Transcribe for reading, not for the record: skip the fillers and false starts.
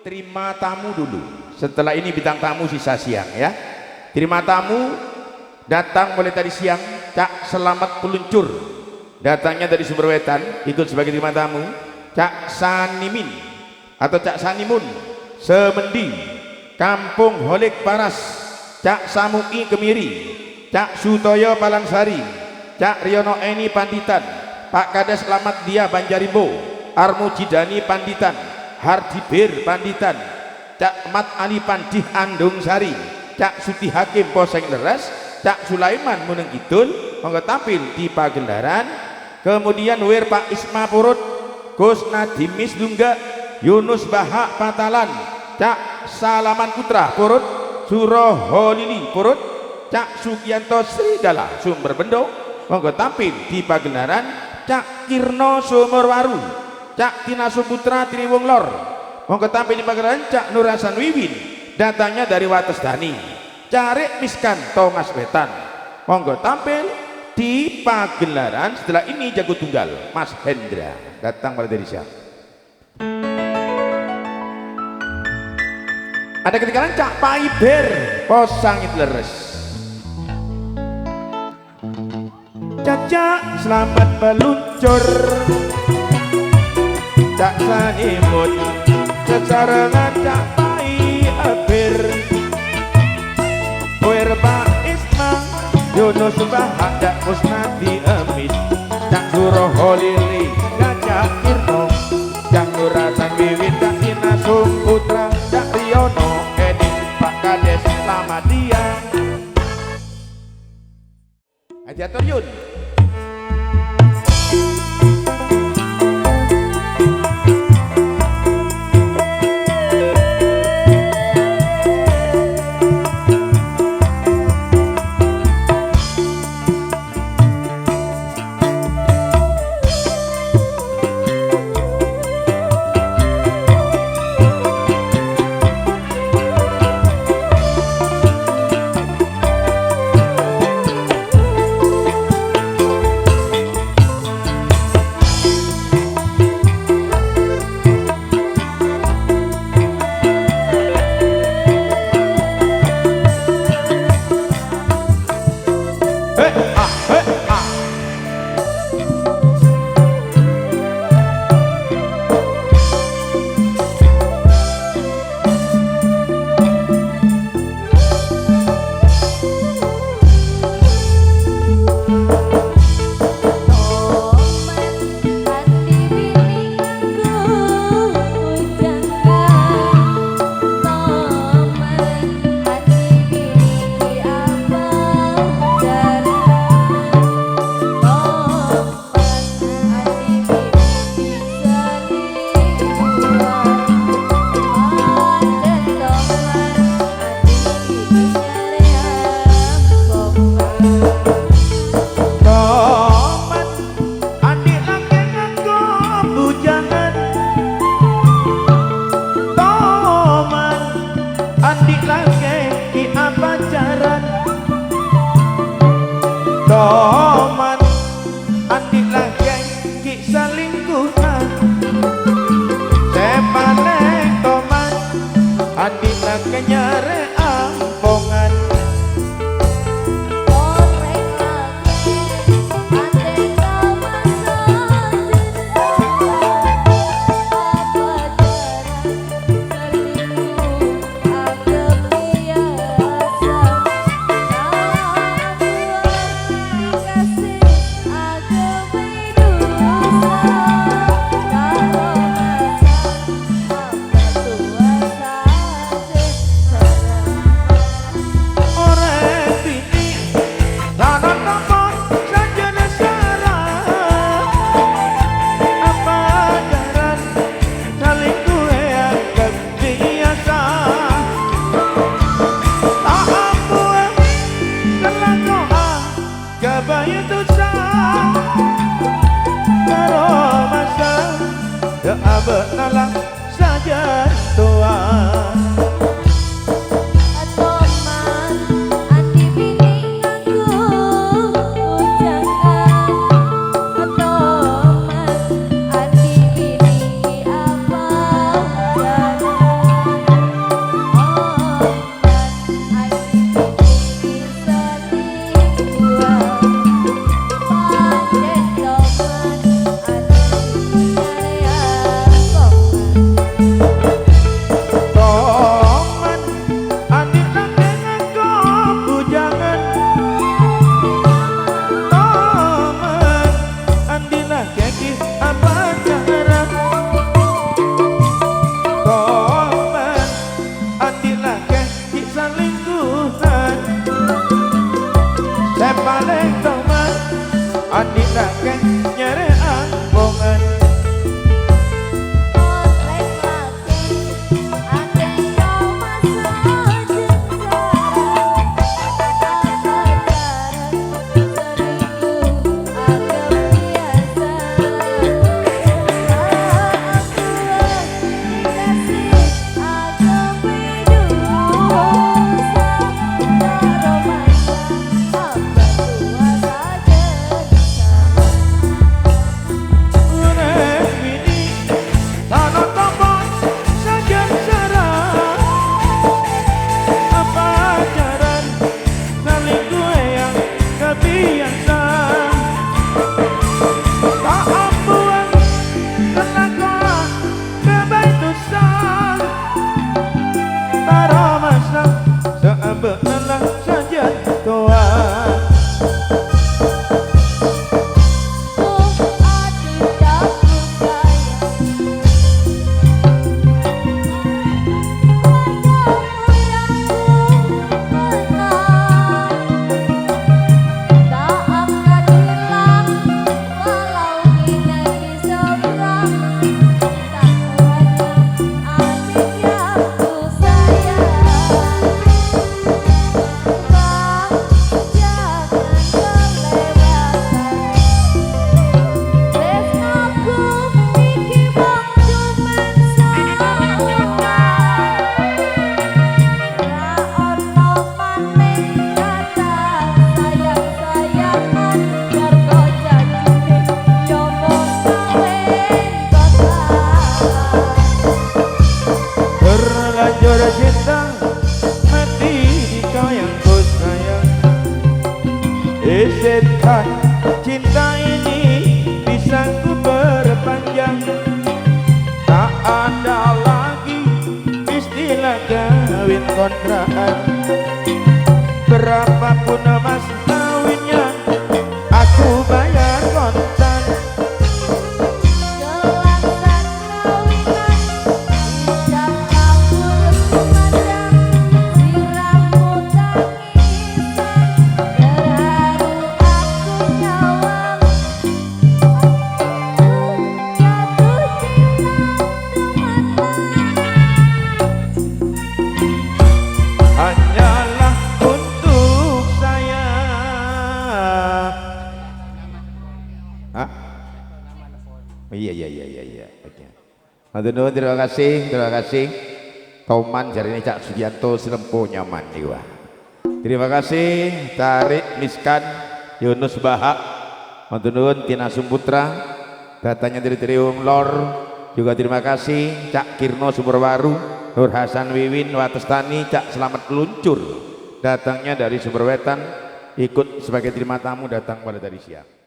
terima tamu dulu. Setelah ini bintang tamu sisa siang ya. Terima tamu datang mulai tadi siang. Cak Selamat Peluncur datangnya dari Sumberwetan, ikut sebagai terima tamu. Cak Sanimin atau Cak Sanimun Semendi Kampung Holik Paras, Cak Samui Kemiri, Cak Sutoyo Palangsari, Cak Riono Eni Panditan, Pak Kades Slamet Dia Banjarimbo, Armujidani Panditan, Hardibir Panditan, Cak Mat Ali Pandih Andung Sari, Cak Suti Hakim Poseng Leres, Cak Sulaiman Muneng Kidul monggo tampil di pagelaran. Kemudian wir Pak Isma Purut, Gus Nadimis Dungga, Yunus Bahak Patalan, Cak Salaman Putra Purut, Suroho Lili Purut, Cak Sugianto Srigala Sumber Bendo monggo tampil di pagelaran. Cak Kirno Sumurwaru, Cak Tina Suputra Triwung Lor monggo tampil di pagelaran. Cak Nur Hasan Wiwin datangnya dari Wates Dani. Cak Miskan Thomas Wetan monggo tampil di pagelaran. Setelah ini jago tunggal Mas Hendra datang pada dari siang. Ada ketinggalan Cak Paiber Posangit Leres, Caca Selamat Peluncur, Cak Sanimut sesarengan Cak Paiber, wir Pak Isma Yunus Bahak, Cak Kusnadi Emis, Cak Suroho Lili, Cak Kirno, Cak Nur Hasan Wiwin, Cak Tina Sumputra, Cak Riono Edi, Pak Kades Slamet Dia. Adiatur Yun. kontrakan. Berapapun mas kawinnya aku bayar kontan. Gelasan kawinan indah kabur sumedang, sirahmu tangisan terharu aku nyawang. Jatuh cinta Hanyalah untuk saya. Hah? Oh, iya. Oke. Matur nuwun, terima kasih. Toman jari ini Cak Sugianto Silempo nyaman iwa. Terima kasih Tarik Miskan Yunus Bahak. Matur nuwun Tina Sumputra datanya dari Trium Lor. Juga terima kasih Cak Kirno Sumberwaru, Nur Hasan Wiwin Watestani, Cak Selamat Peluncur datangnya dari Sumberwetan, ikut sebagai terima tamu datang pada tadi siang.